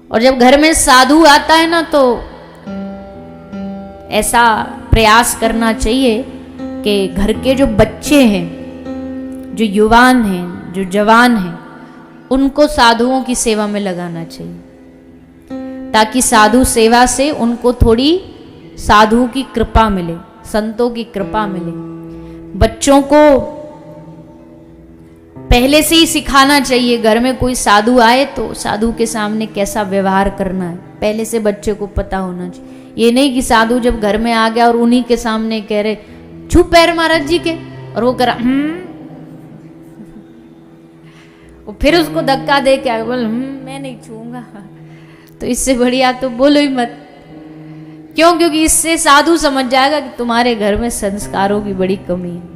और जब घर में साधु आता है ना तो ऐसा प्रयास करना चाहिए कि घर के जो बच्चे हैं, जो युवान हैं, जो जवान हैं, उनको साधुओं की सेवा में लगाना चाहिए, ताकि साधु सेवा से उनको थोड़ी साधु की कृपा मिले, संतों की कृपा मिले। बच्चों को पहले से ही सिखाना चाहिए, घर में कोई साधु आए तो साधु के सामने कैसा व्यवहार करना है, पहले से बच्चे को पता होना चाहिए। ये नहीं कि साधु जब घर में आ गया और उन्हीं के सामने कह रहे छू पैर महाराज जी के, और वो करा वो फिर उसको धक्का दे के आगे बोल मैं नहीं छूंगा। तो इससे बढ़िया तो बोलो ही मत। क्यों? क्योंकि इससे साधु समझ जाएगा कि तुम्हारे घर में संस्कारों की बड़ी कमी है।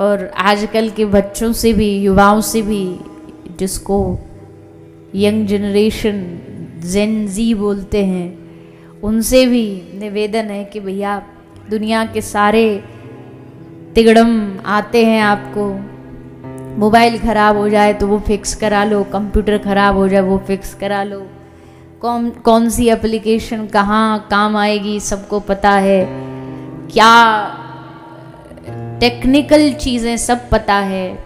और आजकल के बच्चों से भी, युवाओं से भी, जिसको यंग जनरेशन जेन जी बोलते हैं, उनसे भी निवेदन है कि भैया दुनिया के सारे तिगड़म आते हैं आपको। मोबाइल ख़राब हो जाए तो वो फिक्स करा लो, कंप्यूटर ख़राब हो जाए वो फिक्स करा लो, कौन सी एप्लीकेशन कहाँ काम आएगी सबको पता है, क्या टेक्निकल चीज़ें सब पता है।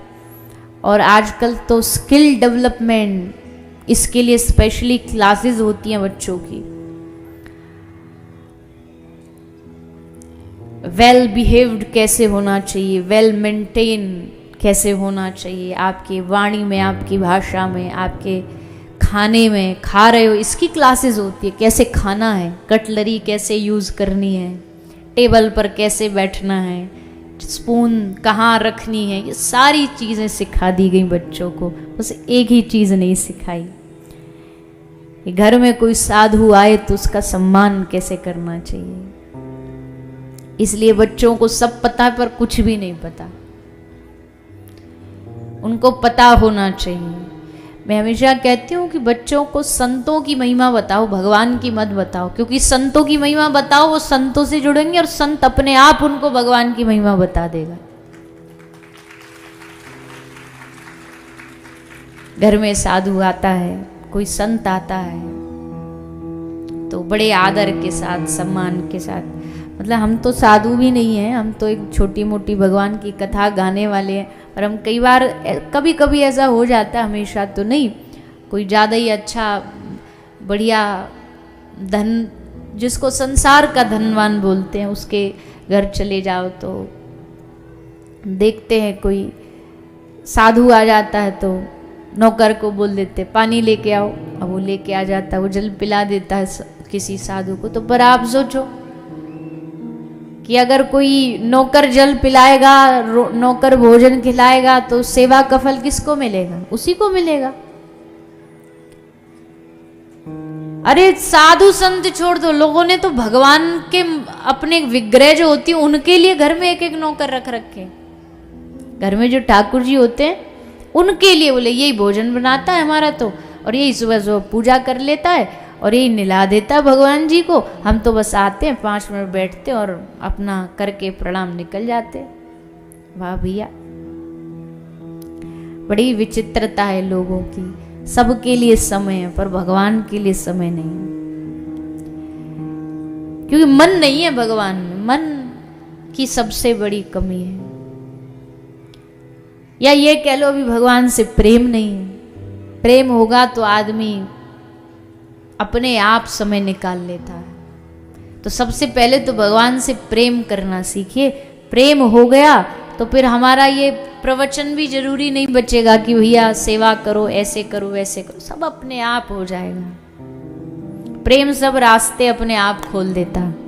और आजकल तो स्किल डेवलपमेंट, इसके लिए स्पेशली क्लासेस होती हैं बच्चों की। वेल बिहेव्ड कैसे होना चाहिए, वेल मेंटेन कैसे होना चाहिए, आपकी वाणी में, आपकी भाषा में, आपके खाने में, खा रहे हो इसकी क्लासेस होती है। कैसे खाना है, कटलरी कैसे यूज़ करनी है, टेबल पर कैसे बैठना है, स्पून कहाँ रखनी है, ये सारी चीज़ें सिखा दी गई बच्चों को। बस एक ही चीज़ नहीं सिखाई कि घर में कोई साधु आए तो उसका सम्मान कैसे करना चाहिए। इसलिए बच्चों को सब पता है पर कुछ भी नहीं पता, उनको पता होना चाहिए। मैं हमेशा कहती हूँ कि बच्चों को संतों की महिमा बताओ, भगवान की मत बताओ, क्योंकि संतों की महिमा बताओ वो संतों से जुड़ेंगे और संत अपने आप उनको भगवान की महिमा बता देगा। घर में साधु आता है, कोई संत आता है तो बड़े आदर के साथ, सम्मान के साथ, मतलब हम तो साधु भी नहीं हैं, हम तो एक छोटी मोटी भगवान की कथा गाने वाले हैं। और हम कई बार, कभी कभी ऐसा हो जाता है, हमेशा तो नहीं, कोई ज़्यादा ही अच्छा बढ़िया धन, जिसको संसार का धनवान बोलते हैं, उसके घर चले जाओ तो देखते हैं कोई साधु आ जाता है तो नौकर को बोल देते पानी लेके आओ, अब वो लेके आ जाता है, वो जल पिला देता है किसी साधु को। तो पर आप सोचो कि अगर कोई नौकर जल पिलाएगा, नौकर भोजन खिलाएगा तो सेवा का फल किसको मिलेगा? उसी को मिलेगा। अरे साधु संत छोड़ दो, लोगों ने तो भगवान के अपने विग्रह जो होती है उनके लिए घर में एक एक नौकर रख रखे। घर में जो ठाकुर जी होते हैं उनके लिए बोले यही भोजन बनाता है हमारा तो, और यही सुबह सुबह पूजा कर लेता है और यही निला देता है भगवान जी को। हम तो बस आते हैं 5 मिनट बैठते और अपना करके प्रणाम निकल जाते। वाह भैया, बड़ी विचित्रता है लोगों की। सबके लिए समय है पर भगवान के लिए समय नहीं, क्योंकि मन नहीं है भगवान में। मन की सबसे बड़ी कमी है, या ये कह लो अभी भगवान से प्रेम नहीं है। प्रेम होगा तो आदमी अपने आप समय निकाल लेता है। तो सबसे पहले तो भगवान से प्रेम करना सीखिए। प्रेम हो गया तो फिर हमारा ये प्रवचन भी जरूरी नहीं बचेगा कि भैया सेवा करो, ऐसे करो, वैसे करो, सब अपने आप हो जाएगा। प्रेम सब रास्ते अपने आप खोल देता है।